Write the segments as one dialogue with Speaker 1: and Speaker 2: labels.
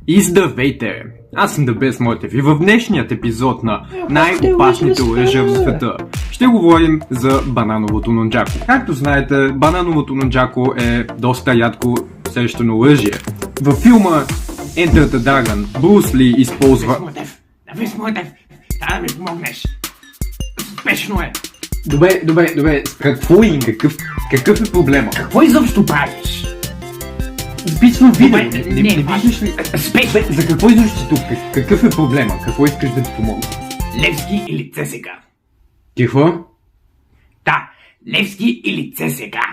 Speaker 1: И здравейте! Аз съм The Best Motive и в днешният епизод на най-опасните оръжия в света ще говорим за банановото нунчако. Както знаете, банановото нунчако е доста ядко срещано оръжие. Във филма Enter the Dragon Брус Ли използва...
Speaker 2: Давид Мойтев, трябва да ми помогнеш. Спешно е.
Speaker 1: Добре, какво е? Какъв е проблема?
Speaker 2: Какво изобщо правиш?
Speaker 1: Записвам видео,
Speaker 2: Добре,
Speaker 1: не виждаш ли?
Speaker 2: Спешно.
Speaker 1: За какво изобщо си тук? Какъв е проблема? Какво искаш да ти помогна?
Speaker 2: Левски или ЦСКА?
Speaker 1: Какво?
Speaker 2: Да, Левски или ЦСКА.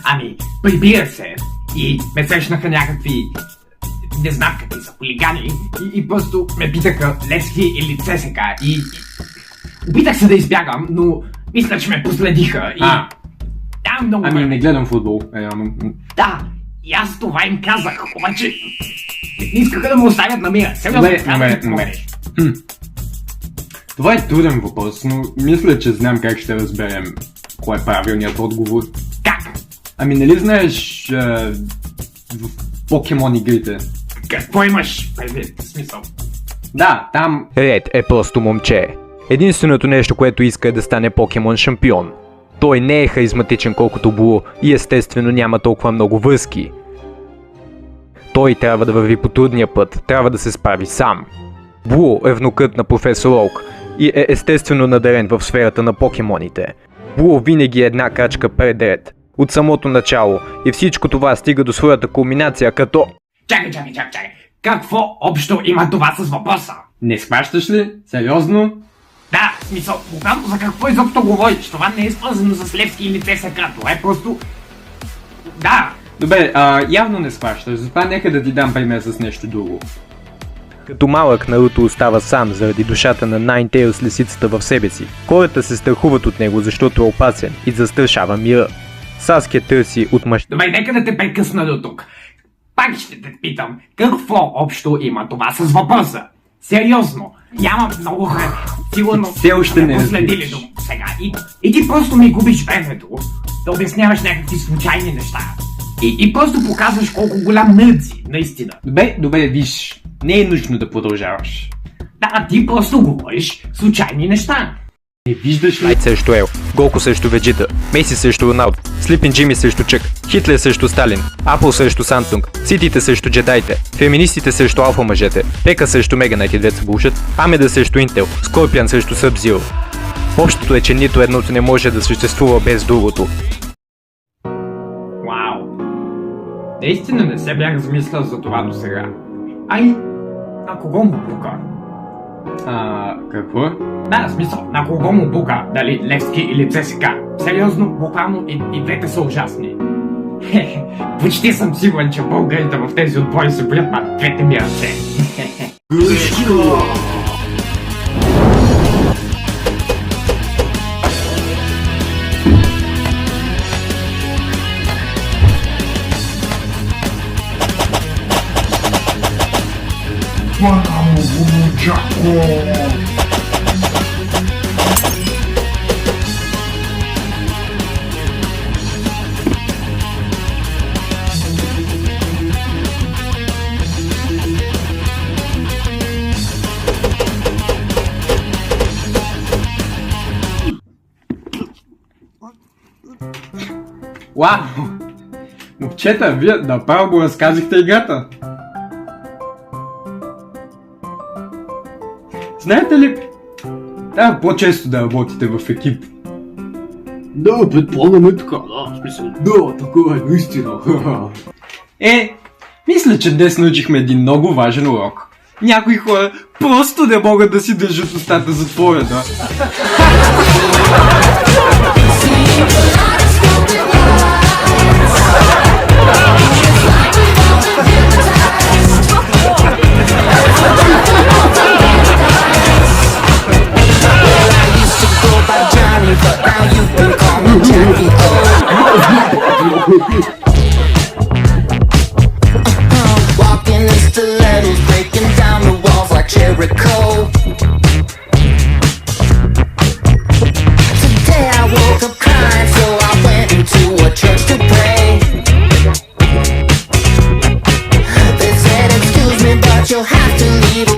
Speaker 2: Ами, прибира се и ме срещнаха някакви... не знам какви са хулигани и просто ме питаха Левски или ЦСКА и... Опитах се да избягам, но мисля, че ме последиха и... Да, много
Speaker 1: Ами не гледам футбол.
Speaker 2: Да, и аз това им казах, обаче не искаха да му оставят на мира.
Speaker 1: Добре. Това е труден въпрос, но мисля, че знам как ще разберем кой е правилният отговор.
Speaker 2: Как?
Speaker 1: Ами нали знаеш в Покемон игрите?
Speaker 2: Какво имаш предвид? Смисъл?
Speaker 1: Да, там...
Speaker 3: Ред е просто момче. Единственото нещо, което иска е да стане покемон шампион. Той не е харизматичен колкото Блу и естествено няма толкова много връзки. Той трябва да върви по трудния път, трябва да се справи сам. Блу е внукът на професор Оук и е естествено надарен в сферата на покемоните. Блу винаги е една крачка пред Ред, от самото начало, и всичко това стига до своята кулминация като...
Speaker 2: Чакай. Какво общо има това с въпроса?
Speaker 1: Не схващаш ли? Сериозно?
Speaker 2: Да, в смисъл, буквално за какво изобщо говориш? Това не е свързано с Левски или ЦСКА, това е просто... Да.
Speaker 1: Добре, явно не схващаш, затова нека да ти дам пример с нещо друго.
Speaker 3: Като малък Наруто остава сам заради душата на Ninetales лисицата в себе си. Хората се страхуват от него, защото е опасен и застрашава мира. Саския търси отмъщение.
Speaker 2: Добре, нека да те прекъсна до тук. Пак ще те питам, какво общо има това с въпроса? Сериозно, няма много време. Сигурно
Speaker 1: все още не
Speaker 2: последили
Speaker 1: разбираш.
Speaker 2: до сега. И ти просто ми губиш времето да обясняваш някакви случайни неща. И просто показваш колко голям нърд си, наистина.
Speaker 1: Добре, виж, не е нужно да продължаваш.
Speaker 2: Да, ти просто говориш случайни неща.
Speaker 1: Не виждаш ли?
Speaker 3: Найт срещу Ел, Гоку срещу Веджита, Меси срещу Роналдо, Слипин Джими срещу Чък, Хитлер срещу Сталин, Апъл срещу Самсунг, Ситите срещу джедайте, феминистите срещу алфа мъжете, Пека срещу Меганайт и двете булшат, Амеда срещу Интел, Скорпиан срещу Събзиро. Общото е, че нито едното не може да съществува без другото.
Speaker 2: Вау. Наистина не се бях замислял за това до сега. Ай, на кого му пука?
Speaker 1: Какво?
Speaker 2: Да, в смисъл, на кого му пука? Дали Левски или ЦСКА? Сериозно, буквално и двете са ужасни. Почти съм сигурен, че българите в тези отбори се боят на двете ми ръце.
Speaker 1: Вау! Момчета, вие направо го разказахте играта. Знаете ли, трябва по-често да работите в екип.
Speaker 4: Да, предполагам е така, да, в смисъл. Да, така е, наистина.
Speaker 1: Мисля, че днес научихме един много важен урок. Някои хора просто не могат да си държат устата затворена.
Speaker 5: Walking in stilettos, breaking down the walls like Jericho. Today I woke up crying, so I went into a church to pray. They you'll have to leave it